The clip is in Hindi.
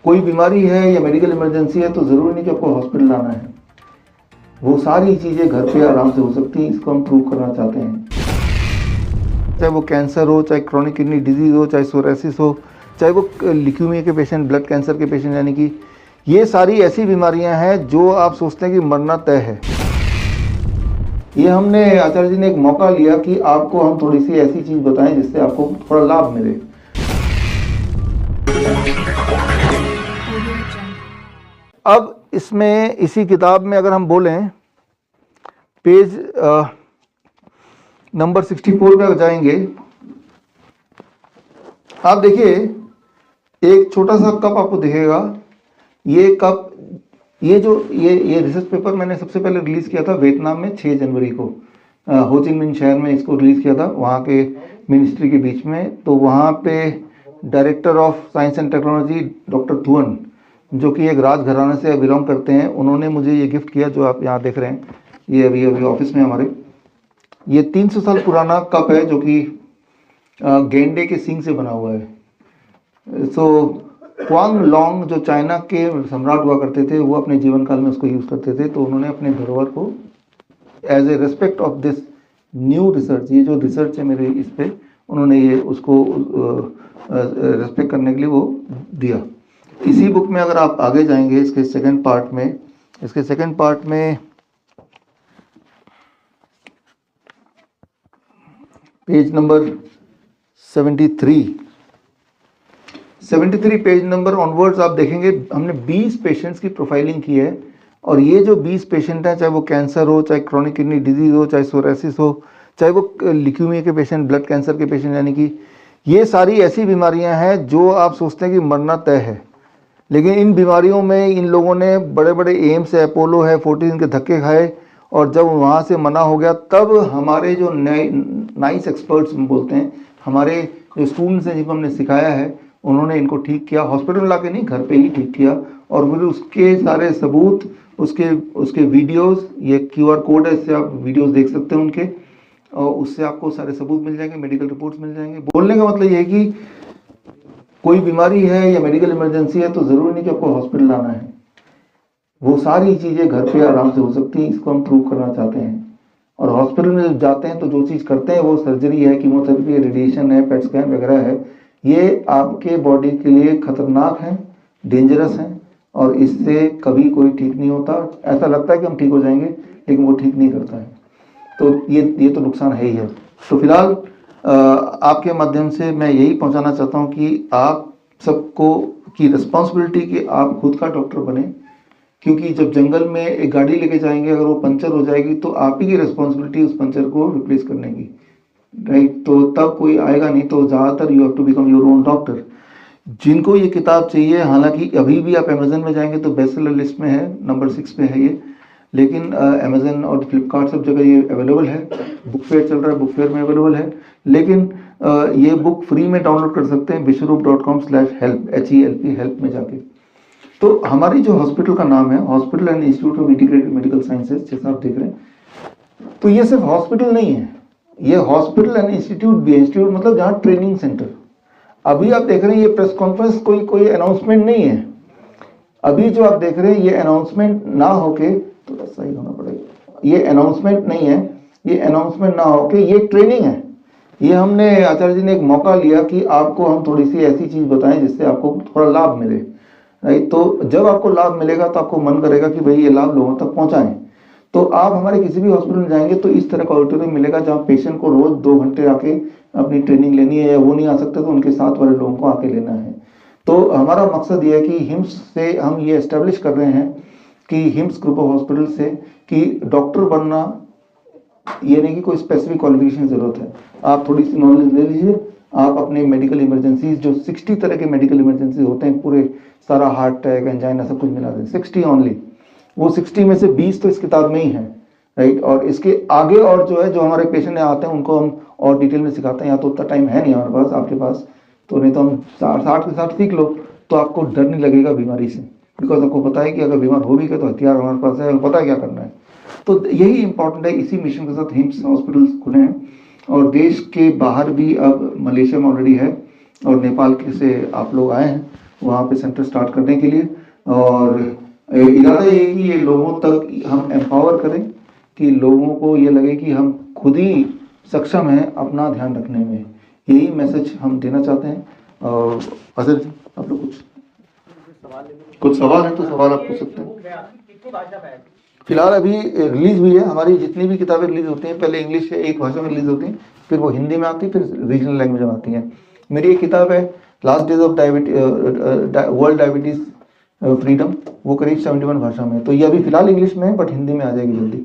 कोई बीमारी है या मेडिकल इमरजेंसी है तो ज़रूरी नहीं कि आपको हॉस्पिटल आना है, वो सारी चीज़ें घर पे आराम से हो सकती हैं। इसको हम प्रूव करना चाहते हैं। चाहे वो कैंसर हो, चाहे क्रॉनिक किडनी डिजीज़ हो, चाहे सोरेसिस हो, चाहे वो ल्यूकेमिया के पेशेंट, ब्लड कैंसर के पेशेंट, यानी कि ये सारी ऐसी बीमारियां हैं जो आप सोचते हैं कि मरना तय है। ये हमने आचार्य जी ने एक मौका लिया कि आपको हम थोड़ी सी ऐसी चीज़ बताएं जिससे आपको थोड़ा लाभ मिले। अब इसमें इसी किताब में अगर हम बोलें पेज नंबर 64 पे जाएंगे, आप देखिए एक छोटा सा कप आपको दिखेगा। ये कप, ये रिसर्च पेपर मैंने सबसे पहले रिलीज किया था वियतनाम में 6 जनवरी को, हो चिन मिन शहर में इसको रिलीज किया था, वहाँ के मिनिस्ट्री के बीच में। तो वहाँ पे director of science and technology doctor Thuan, जो कि एक राजघराने से बिलोंग करते हैं, उन्होंने मुझे ये गिफ्ट किया जो आप यहाँ देख रहे हैं। ये अभी ऑफिस में हमारे ये 300 साल पुराना कप है जो कि गेंडे के सींग से बना हुआ है। सो क्वांग लॉन्ग जो चाइना के सम्राट हुआ करते थे, वो अपने जीवन काल में उसको यूज़ करते थे। तो उन्होंने अपने धरोहर को as a respect of this new research, ये जो रिसर्च है मेरे इस पे, उन्होंने ये उसको रेस्पेक्ट करने के लिए वो दिया। इसी बुक में अगर आप आगे जाएंगे इसके सेकंड पार्ट में page number 73 page number onwards आप देखेंगे, हमने 20 पेशेंट्स की प्रोफाइलिंग की है। और ये जो 20 पेशेंट हैं, चाहे वो कैंसर हो, चाहे क्रॉनिक किडनी डिजीज़ हो, चाहे सोरेसिस हो, चाहे वो ल्यूकेमिया के पेशेंट, ब्लड कैंसर के पेशेंट, यानी कि ये सारी ऐसी बीमारियां हैं जो आप सोचते हैं कि मरना तय है। लेकिन इन बीमारियों में इन लोगों ने बड़े बड़े एम्स है, अपोलो है, फोर्टिस के धक्के खाए, और जब वहाँ से मना हो गया तब हमारे जो नाइस एक्सपर्ट्स बोलते हैं, हमारे जो स्टूडेंट्स हैं जिनको हमने सिखाया है, उन्होंने इनको ठीक किया। हॉस्पिटल में लाके नहीं, घर पे ही ठीक किया। और मुझे उसके सारे सबूत, उसके वीडियोस, ये QR कोड है, इससे आप वीडियोस देख सकते हैं उनके, और उससे आपको सारे सबूत मिल जाएंगे, मेडिकल रिपोर्ट्स मिल जाएंगे। बोलने का मतलब ये है कि कोई बीमारी है या मेडिकल इमरजेंसी है तो ज़रूरी नहीं कि आपको हॉस्पिटल आना है, वो सारी चीज़ें घर पे आराम से हो सकती हैं। इसको हम प्रूव करना चाहते हैं। और हॉस्पिटल में जब जाते हैं तो जो चीज़ करते हैं वो सर्जरी है, कीमोथेरेपी है, रेडिएशन है, पेट स्कैन वगैरह है, ये आपके बॉडी के लिए खतरनाक है, डेंजरस है, और इससे कभी कोई ठीक नहीं होता। ऐसा लगता है कि हम ठीक हो जाएंगे, लेकिन वो ठीक नहीं करता है। तो ये तो नुकसान है ही है। तो फिलहाल आपके माध्यम से मैं यही पहुंचाना चाहता हूं कि आप सबको की रिस्पॉन्सिबिलिटी कि आप खुद का डॉक्टर बने, क्योंकि जब जंगल में एक गाड़ी लेके जाएंगे, अगर वो पंचर हो जाएगी तो आप ही की रिस्पॉन्सिबिलिटी उस पंचर को रिप्लेस करने की, राइट। तो तब कोई आएगा नहीं। तो ज़्यादातर you have to become your own doctor. जिनको ये किताब चाहिए, हालांकि अभी भी आप अमेजन में जाएंगे तो बेस्ट सेलर लिस्ट में है, नंबर 6 पे है ये, लेकिन अमेजन और फ्लिपकार्ट सब जगह ये अवेलेबल है। बुक फेयर चल रहा है, बुक फेयर में अवेलेबल है। लेकिन ये बुक फ्री में डाउनलोड कर सकते हैं विश्वरूप.com/help, HELP, हेल्प में जाके। तो हमारी जो हॉस्पिटल का नाम है hospital and institute of integrated medical sciences, जैसा आप देख रहे हैं। तो ये सिर्फ हॉस्पिटल नहीं है, ये हॉस्पिटल एंड इंस्टीट्यूट भी है। इंस्टीट्यूट मतलब जहाँ ट्रेनिंग सेंटर। अभी आप देख रहे हैं ये प्रेस कॉन्फ्रेंस कोई अनाउंसमेंट नहीं है। अभी जो आप देख रहे हैं ये अनाउंसमेंट ना होके, तो सही होना पड़ेगा, ये अनाउंसमेंट नहीं है, ये अनाउंसमेंट ना होके ये ट्रेनिंग है। ये हमने आचार्य जी ने एक मौका लिया कि आपको हम थोड़ी सी ऐसी चीज बताएं जिससे आपको थोड़ा लाभ मिले, राइट। तो जब आपको लाभ मिलेगा तो आपको मन करेगा कि भाई ये लाभ लोगों तक पहुंचाएं। तो आप हमारे किसी भी हॉस्पिटल में जाएंगे तो इस तरह का ऑडिटोरियम मिलेगा जहाँ पेशेंट को रोज 2 घंटे आके अपनी ट्रेनिंग लेनी है, या वो नहीं आ सकते तो उनके साथ वाले लोगों को आके लेना है। तो हमारा मकसद ये है कि हिम्स से हम ये एस्टेब्लिश कर रहे हैं कि हिम्स ग्रुप ऑफ हॉस्पिटल से कि डॉक्टर बनना ये नहीं कि कोई स्पेसिफिक क्वालिफिकेशन की जरूरत है। आप थोड़ी सी नॉलेज ले लीजिए, आप अपने मेडिकल इमरजेंसीज, जो 60 तरह के मेडिकल इमरजेंसी होते हैं, पूरे सारा हार्ट अटैक, एंजाइना सब कुछ मिला दें, 60 ओनली, वो 60 में से 20 तो इस किताब में ही है, राइट। और इसके आगे और जो है, जो हमारे पेशेंट आते हैं उनको हम और डिटेल में सिखाते हैं। यहाँ तो उतना टाइम है नहीं हमारे पास, आपके पास तो, नहीं तो हम 60 के साथ सीख लो तो आपको डर नहीं लगेगा बीमारी से, बिकॉज आपको पता है कि अगर बीमार हो भी गए तो हथियार हमारे पास है, पता है क्या करना है। तो यही इंपॉर्टेंट है। इसी मिशन के साथ हिम्स हॉस्पिटल्स खुले हैं, और देश के बाहर भी अब मलेशिया में ऑलरेडी है, और नेपाल के से आप लोग आए हैं। वहाँ पे सेंटर स्टार्ट करने के लिए। और इरादा ये है कि ये लोगों तक हम एम्पावर करें कि लोगों को ये लगे कि हम खुद ही सक्षम हैं अपना ध्यान रखने में। यही मैसेज हम देना चाहते हैं। और अजय जी, आप लोग कुछ सवाल है तो सवाल आप पूछ सकते हैं। फिलहाल अभी रिलीज हुई है, हमारी जितनी भी किताबें रिलीज होती हैं पहले इंग्लिश के एक भाषा में रिलीज होती हैं, फिर वो हिंदी में आती है, फिर रीजनल लैंग्वेज में आती हैं। मेरी एक किताब है last days of world diabetes freedom, वो करीब 71 भाषा में है। तो ये अभी फिलहाल इंग्लिश में है, बट हिंदी में आ जाएगी जल्दी।